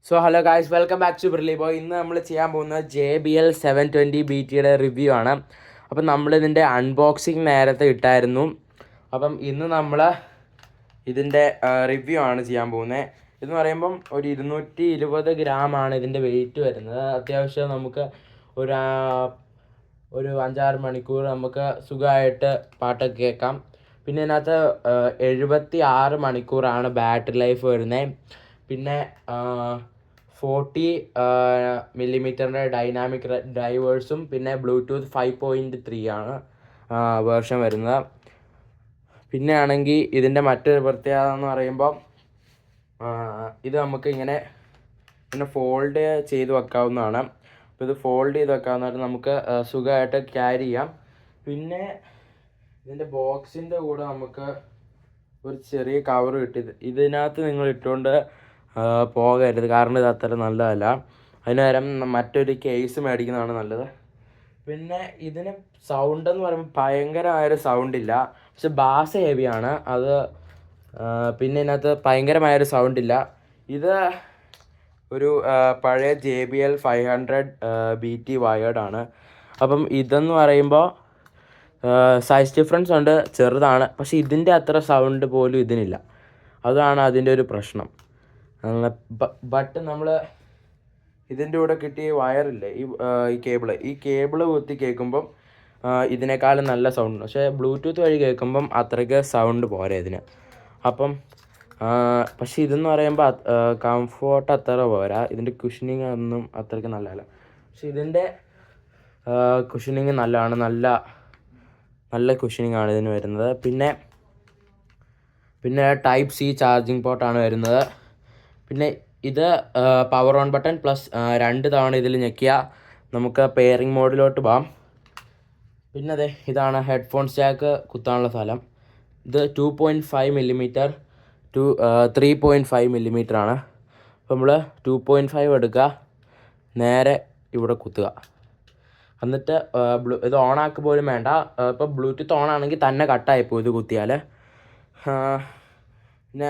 So hello guys, welcome back to Brilli Boy. ഇന്ന് നമ്മൾ ചെയ്യാൻ പോകുന്നത് JBL 720 BTയുടെ റിവ്യൂ ആണ്. അപ്പം നമ്മളിതിൻ്റെ അൺബോക്സിങ് നേരത്തെ ഇട്ടായിരുന്നു. അപ്പം ഇന്ന് നമ്മൾ ഇതിൻ്റെ റിവ്യൂ ആണ് ചെയ്യാൻ പോകുന്നത്. ഇതെന്ന് പറയുമ്പം ഒരു 220 ഗ്രാമാണ് ഇതിൻ്റെ വെയിറ്റ് വരുന്നത്. അത്യാവശ്യം നമുക്ക് ഒരു 5-6 മണിക്കൂർ നമുക്ക് സുഖമായിട്ട് പാട്ടൊക്കെ കേൾക്കാം. പിന്നെ ഇതിനകത്ത് 76 മണിക്കൂറാണ് ബാറ്ററി ലൈഫ് വരുന്നത്. പിന്നെ 40 മില്ലിമീറ്ററിൻ്റെ ഡൈനാമിക് ഡ്രൈവേഴ്സും പിന്നെ ബ്ലൂടൂത്ത് 5.3 ആണ് വേർഷൻ വരുന്നത്. പിന്നെ ആണെങ്കിൽ ഇതിൻ്റെ മറ്റൊരു പ്രത്യേകത എന്ന് പറയുമ്പോൾ ഇത് നമുക്ക് ഇങ്ങനെ ഫോൾഡ് ചെയ്ത് വെക്കാവുന്നതാണ്. അപ്പോൾ ഇത് ഫോൾഡ് ചെയ്ത് വെക്കാവുന്നതായിട്ട് നമുക്ക് സുഖമായിട്ട് ക്യാരി ചെയ്യാം. പിന്നെ ഇതിൻ്റെ ബോക്സിൻ്റെ കൂടെ നമുക്ക് ഒരു ചെറിയ കവർ കിട്ടി. ഇതിനകത്ത് നിങ്ങൾ ഇട്ടുകൊണ്ട് പോകരുത്, കാരണം ഇത് അത്ര നല്ലതല്ല. അതിന് പകരം മറ്റൊരു കേസ് മേടിക്കുന്നതാണ് നല്ലത്. പിന്നെ ഇതിന് സൗണ്ട് എന്ന് പറയുമ്പോൾ ഭയങ്കരമായൊരു സൗണ്ടില്ല, പക്ഷെ ബാസ് ഹെവിയാണ് അത്. പിന്നെ ഇതിനകത്ത് ഭയങ്കരമായൊരു സൗണ്ടില്ല. ഇത് ഒരു പഴയ JBL 500 BT വയേർഡാണ്. അപ്പം ഇതെന്ന് പറയുമ്പോൾ സൈസ് ഡിഫറൻസ് ഉണ്ട്, ചെറുതാണ്. പക്ഷേ ഇതിൻ്റെ അത്ര സൗണ്ട് പോലും ഇതിനില്ല. അതാണ് അതിൻ്റെ ഒരു പ്രശ്നം. ബട്ട് നമ്മൾ ഇതിൻ്റെ കൂടെ കിട്ടിയ വയറില്ലേ, ഈ കേബിള് കുത്തി കേൾക്കുമ്പം ഇതിനേക്കാളും നല്ല സൗണ്ട്. പക്ഷേ ബ്ലൂടൂത്ത് വഴി കേൾക്കുമ്പം അത്രയ്ക്ക് സൗണ്ട് പോരാ ഇതിന്. അപ്പം പക്ഷേ ഇതെന്ന് പറയുമ്പോൾ കംഫോർട്ട് അത്ര പോരാ. ഇതിൻ്റെ കുഷനിങ് ഒന്നും അത്രയ്ക്ക് നല്ലതല്ല. പക്ഷെ ഇതിൻ്റെ കുഷനിങ് നല്ലതാണ്, നല്ല കുഷനിങ് ആണ് ഇതിന് വരുന്നത്. പിന്നെ ടൈപ്പ് C ചാർജിങ് പോർട്ടാണ് വരുന്നത്. പിന്നെ ഇത് പവർ ഓൺ ബട്ടൺ പ്ലസ് 2 തവണ ഇതിൽ ഞെക്കിയാൽ നമുക്ക് പെയറിംഗ് മോഡിലോട്ട് പോകാം. പിന്നെ ഇതാണ് ഹെഡ്ഫോൺ ജാക്ക് കുത്താനുള്ള സ്ഥലം. ഇത് 2.5 മില്ലിമീറ്റർ ടു 3.5 മില്ലിമീറ്റർ ആണ്. അപ്പോൾ നമ്മൾ 2.5 എടുക്കുക, നേരെ ഇവിടെ കുത്തുക. എന്നിട്ട് ഇത് ഓണാക്കുക പോലും വേണ്ട. ഇപ്പോൾ ബ്ലൂടൂത്ത് ഓണാണെങ്കിൽ തന്നെ കട്ടായിപ്പോയി ഇത് കുത്തിയാൽ. പിന്നെ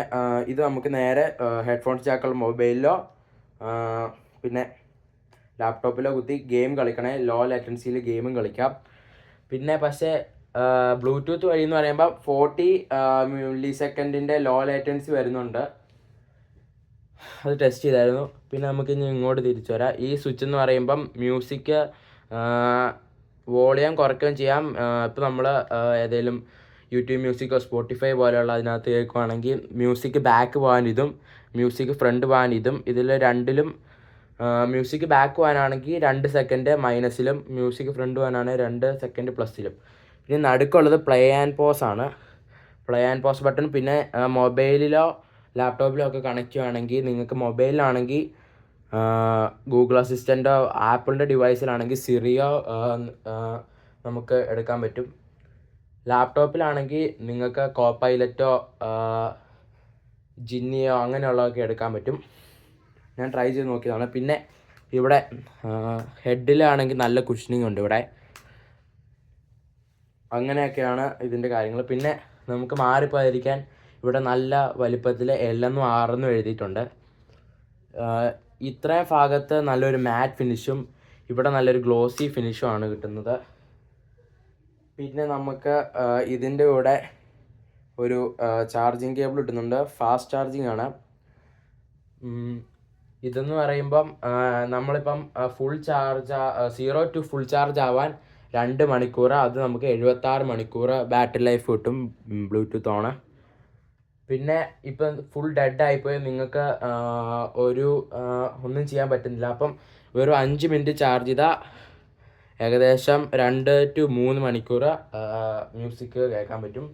ഇത് നമുക്ക് നേരെ ഹെഡ്ഫോൺസ് ജാക്കുള്ള മൊബൈലിലോ പിന്നെ ലാപ്ടോപ്പിലോ കുത്തി ഗെയിം കളിക്കണേ. ലോ ലേറ്റൻസിയിൽ ഗെയിമും കളിക്കാം. പിന്നെ പക്ഷേ ബ്ലൂടൂത്ത് വഴി എന്ന് പറയുമ്പോൾ 40 മില്ലി സെക്കൻഡിൻ്റെ ലോ ലേറ്റൻസി വരുന്നുണ്ട്. അത് ടെസ്റ്റ് ചെയ്തായിരുന്നു. പിന്നെ നമുക്ക് ഇനി ഇങ്ങോട്ട് തിരിച്ചു വരാം. ഈ സ്വിച്ച് എന്ന് പറയുമ്പം മ്യൂസിക് വോളിയം കുറയ്ക്കുകയും ചെയ്യാം. ഇപ്പോൾ നമ്മൾ ഏതെങ്കിലും യൂട്യൂബ് മ്യൂസിക്കോ സ്പോട്ടിഫൈ പോലെയുള്ള അതിനകത്ത് കേൾക്കുവാണെങ്കിൽ മ്യൂസിക് ബാക്ക് പോകാൻ ഇതും മ്യൂസിക് ഫ്രണ്ട് പോകാൻ ഇതും. ഇതിൽ രണ്ടിലും മ്യൂസിക് ബാക്ക് പോകാനാണെങ്കിൽ 2 സെക്കൻഡ് മൈനസിലും, മ്യൂസിക് ഫ്രണ്ട് പോകാനാണെങ്കിൽ 2 സെക്കൻഡ് പ്ലസ്സിലും. ഇനി നടുക്കുള്ളത് പ്ലേ ആൻഡ് പോസ് ആണ്. Play and pause button. പിന്നെ മൊബൈലിലോ ലാപ്ടോപ്പിലോ ഒക്കെ കണക്ട് ചെയ്യുകയാണെങ്കിൽ നിങ്ങൾക്ക് മൊബൈലിലാണെങ്കിൽ ഗൂഗിൾ അസിസ്റ്റൻറ്റോ ആപ്പിളിൻ്റെ ഡിവൈസിലാണെങ്കിൽ സിറിയോ നമുക്ക് എടുക്കാൻ പറ്റും. ലാപ്ടോപ്പിലാണെങ്കിൽ നിങ്ങൾക്ക് കോപ്പൈലറ്റോ ജിന്നിയോ അങ്ങനെയുള്ളതൊക്കെ എടുക്കാൻ പറ്റും. ഞാൻ ട്രൈ ചെയ്ത് നോക്കിയതാണ്. പിന്നെ ഇവിടെ ഹെഡിലാണെങ്കിൽ നല്ല കുഷനിങ് ഉണ്ട് ഇവിടെ. അങ്ങനെയൊക്കെയാണ് ഇതിൻ്റെ കാര്യങ്ങൾ. പിന്നെ നമുക്ക് മാറിപ്പോയിരിക്കാൻ ഇവിടെ നല്ല വലിപ്പത്തിൽ L എന്നും R എന്നും എഴുതിയിട്ടുണ്ട്. ഇത്രയും ഭാഗത്ത് നല്ലൊരു മാറ്റ് ഫിനിഷും ഇവിടെ നല്ലൊരു ഗ്ലോസി ഫിനിഷും ആണ് കിട്ടുന്നത്. പിന്നെ നമുക്ക് ഇതിൻ്റെ കൂടെ ഒരു ചാർജിങ് കേബിൾ കിട്ടുന്നുണ്ട്. ഫാസ്റ്റ് ചാർജിങ് ആണ്. ഇതെന്ന് പറയുമ്പം നമ്മളിപ്പം full charge 0 to full charge ആവാൻ 2 മണിക്കൂർ, അത് നമുക്ക് 76 മണിക്കൂർ ബാറ്ററി ലൈഫ് കിട്ടും ബ്ലൂടൂത്ത് ഓണ്. പിന്നെ ഇപ്പം ഫുൾ ഡെഡ് ആയിപ്പോയി നിങ്ങൾക്ക് ഒന്നും ചെയ്യാൻ പറ്റുന്നില്ല. അപ്പം വെറും 5 മിനിറ്റ് ചാർജ് ചെയ്താൽ ഏകദേശം 2 to 3 മണിക്കൂർ മ്യൂസിക് കേൾക്കാൻ പറ്റും.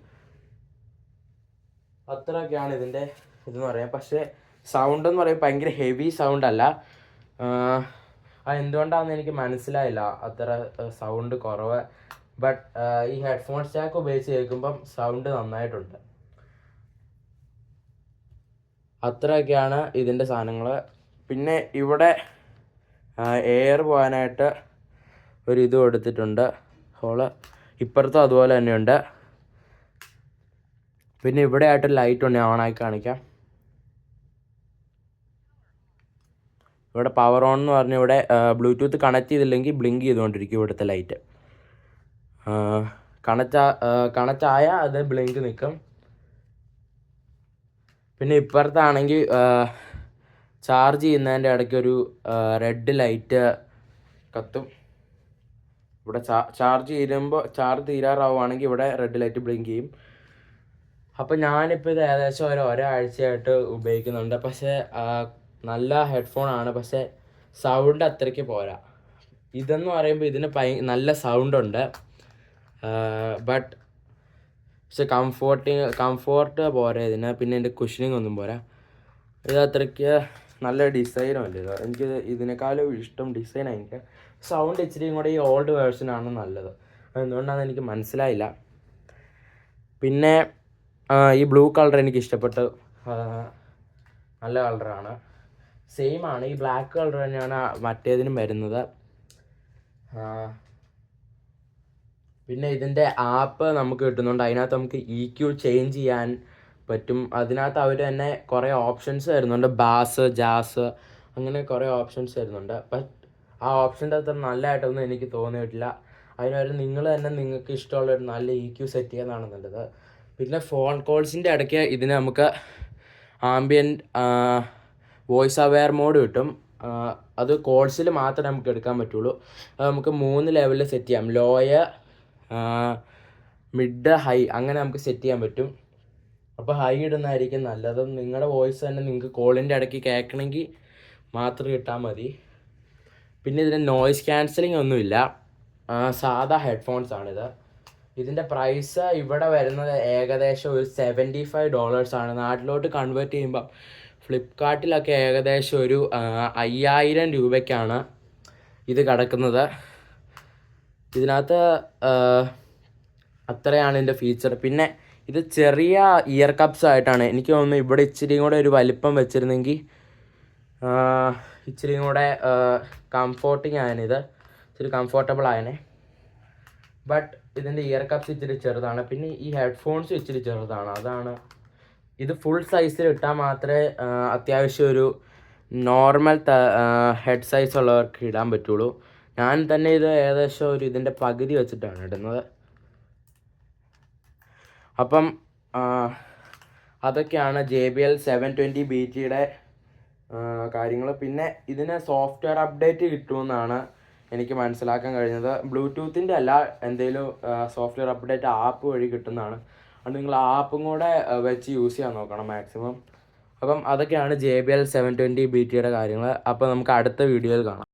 അത്രയൊക്കെയാണ് ഇതിൻ്റെ ഇതെന്ന് പറയാം. പക്ഷേ സൗണ്ട് എന്ന് പറയുമ്പോൾ ഭയങ്കര ഹെവി സൗണ്ട് അല്ല. അത് എന്തുകൊണ്ടാണെന്ന് എനിക്ക് മനസ്സിലായില്ല, അത്ര സൗണ്ട് കുറവ്. ബട്ട് ഈ ഹെഡ്ഫോൺസ് ജാക്ക് ഉപയോഗിച്ച് കേൾക്കുമ്പം സൗണ്ട് നന്നായിട്ടുണ്ട്. അത്രയൊക്കെയാണ് ഇതിൻ്റെ സാധനങ്ങൾ. പിന്നെ ഇവിടെ എയർ പോകാനായിട്ട് ഒരു ഇത് കൊടുത്തിട്ടുണ്ട്, ഹോള്. ഇപ്പുറത്തും അതുപോലെ തന്നെയുണ്ട്. പിന്നെ ഇവിടെ ആയിട്ട് ലൈറ്റ് ഉണ്ട്, ഓണാക്കി കാണിക്കാം. ഇവിടെ പവർ ഓൺ എന്ന് പറഞ്ഞ് ഇവിടെ ബ്ലൂടൂത്ത് കണക്ട് ചെയ്തില്ലെങ്കിൽ ബ്ലിങ്ക് ചെയ്തുകൊണ്ടിരിക്കും ഇവിടുത്തെ ലൈറ്റ്. കണക്റ്റ് ആയാൽ അത് ബ്ലിങ്ക് നിൽക്കും. പിന്നെ ഇപ്പുറത്താണെങ്കിൽ ചാർജ് ചെയ്യുന്നതിൻ്റെ ഇടയ്ക്കൊരു റെഡ് ലൈറ്റ് കത്തും. ഇവിടെ ചാർജ് തീരാറാവുകയാണെങ്കിൽ ഇവിടെ റെഡ് ലൈറ്റ് ബ്ലിങ്ക് ചെയ്യും. അപ്പോൾ ഞാനിപ്പോൾ ഇത് ഏകദേശം ഒരാഴ്ചയായിട്ട് ഉപയോഗിക്കുന്നുണ്ട്. പക്ഷേ നല്ല ഹെഡ്ഫോണാണ്, പക്ഷേ സൗണ്ട് അത്രയ്ക്ക് പോരാ. ഇതെന്ന് പറയുമ്പോൾ ഇതിന് നല്ല സൗണ്ടുണ്ട്, പക്ഷെ കംഫോർട്ട് പോരാ ഇതിന്. പിന്നെ എൻ്റെ കുഷനിങ് ഒന്നും പോരാ. ഇത് അത്രയ്ക്ക് നല്ല ഡിസൈനും അല്ല ഇത്. എനിക്ക് ഇതിനേക്കാളും ഇഷ്ടം ഡിസൈനാണ്. എനിക്ക് സൗണ്ട് ഇച്ചിരിയും കൂടെ ഈ ഓൾഡ് വേർഷനാണ് നല്ലത്. എന്തുകൊണ്ടാണെന്ന് എനിക്ക് മനസ്സിലായില്ല. പിന്നെ ഈ ബ്ലൂ കളർ എനിക്ക് ഇഷ്ടപ്പെട്ടു, നല്ല കളറാണ്. സെയിം ആണ്, ഈ ബ്ലാക്ക് കളർ തന്നെയാണ് മറ്റേതിനും വരുന്നത്. പിന്നെ ഇതിൻ്റെ ആപ്പ് നമുക്ക് കിട്ടുന്നുണ്ട്. അതിനകത്ത് നമുക്ക് EQ ചേഞ്ച് ചെയ്യാൻ പറ്റും. അതിനകത്ത് അവർ തന്നെ കുറേ ഓപ്ഷൻസ് തരുന്നുണ്ട്, ബാസ്, ജാസ്, അങ്ങനെ കുറേ ഓപ്ഷൻസ് തരുന്നുണ്ട്. ബട്ട് ആ ഓപ്ഷൻ്റെ അത്ര നല്ലതായിട്ടൊന്നും എനിക്ക് തോന്നിയിട്ടില്ല. അതിനൊരു നിങ്ങൾ തന്നെ നിങ്ങൾക്ക് ഇഷ്ടമുള്ളൊരു നല്ല EQ സെറ്റ് ചെയ്യുന്നതാണ് നല്ലത്. പിന്നെ ഫോൺ കോൾസിൻ്റെ ഇടയ്ക്ക് ഇതിന് നമുക്ക് ആംബിയൻറ്റ് വോയിസ് അവെയർ മോഡ് കിട്ടും. അത് കോൾസിൽ മാത്രമേ നമുക്ക് എടുക്കാൻ പറ്റുള്ളൂ. അത് നമുക്ക് 3 ലെവലിൽ സെറ്റ് ചെയ്യാം. ലോയർ, മിഡ്, ഹൈ, അങ്ങനെ നമുക്ക് സെറ്റ് ചെയ്യാൻ പറ്റും. അപ്പോൾ ഹൈ ഇടുന്നതായിരിക്കും നല്ലത്. നിങ്ങളുടെ വോയിസ് തന്നെ നിങ്ങൾക്ക് കോളിൻ്റെ ഇടയ്ക്ക് കേൾക്കണമെങ്കിൽ മാത്രം ഇട്ടാൽ മതി. പിന്നെ ഇതിന് നോയ്സ് ക്യാൻസലിംഗ് ഒന്നുമില്ല, സാധാ ഹെഡ്ഫോൺസാണിത്. ഇതിൻ്റെ പ്രൈസ് ഇവിടെ വരുന്നത് ഏകദേശം ഒരു $75 ആണ്. നാട്ടിലോട്ട് കൺവേർട്ട് ചെയ്യുമ്പം ഫ്ലിപ്കാർട്ടിലൊക്കെ ഏകദേശം ഒരു 5000 രൂപയ്ക്കാണ് ഇത് കിടക്കുന്നത്. ഇതിനകത്ത് അത്രയാണ് ഇതിൻ്റെ ഫീച്ചർ. പിന്നെ ഇത് ചെറിയ ഇയർ കപ്സ് ആയിട്ടാണ്. എനിക്ക് തോന്നുന്നു ഇവിടെ ഇച്ചിരിയും കൂടെ ഒരു വലിപ്പം വെച്ചിരുന്നെങ്കിൽ ഇച്ചിരിയും കൂടെ കംഫോർട്ടിങ് ആയനിത്, ഇച്ചിരി കംഫോർട്ടബിൾ ആയനെ. ബട്ട് ഇതിൻ്റെ ഇയർ കപ്സ് ഇച്ചിരി ചെറുതാണ്. പിന്നെ ഈ ഹെഡ്ഫോൺസും ഇച്ചിരി ചെറുതാണ്. അതാണ് ഇത് ഫുൾ സൈസിൽ ഇട്ടാൽ മാത്രമേ അത്യാവശ്യം ഒരു നോർമൽ ഹെഡ് സൈസ് ഉള്ളവർക്ക് ഇടാൻ പറ്റുള്ളൂ. ഞാൻ തന്നെ ഇത് ഏകദേശം ഒരു ഇതിൻ്റെ പകുതി വെച്ചിട്ടാണ് ഇടുന്നത്. അപ്പം അതൊക്കെയാണ് JBL 720BTയുടെ കാര്യങ്ങൾ. പിന്നെ ഇതിന് സോഫ്റ്റ്വെയർ അപ്ഡേറ്റ് കിട്ടുമെന്നാണ് എനിക്ക് മനസ്സിലാക്കാൻ കഴിഞ്ഞത്. ബ്ലൂടൂത്തിൻ്റെ അല്ല, എന്തെങ്കിലും സോഫ്റ്റ്വെയർ അപ്ഡേറ്റ് ആപ്പ് വഴി കിട്ടുന്നതാണ്. അതുകൊണ്ട് നിങ്ങൾ ആപ്പും കൂടെ വെച്ച് യൂസ് ചെയ്യാൻ നോക്കണം മാക്സിമം. അപ്പം അതൊക്കെയാണ് JBL 720BTയുടെ കാര്യങ്ങൾ. അപ്പോൾ നമുക്ക് അടുത്ത വീഡിയോയിൽ കാണാം.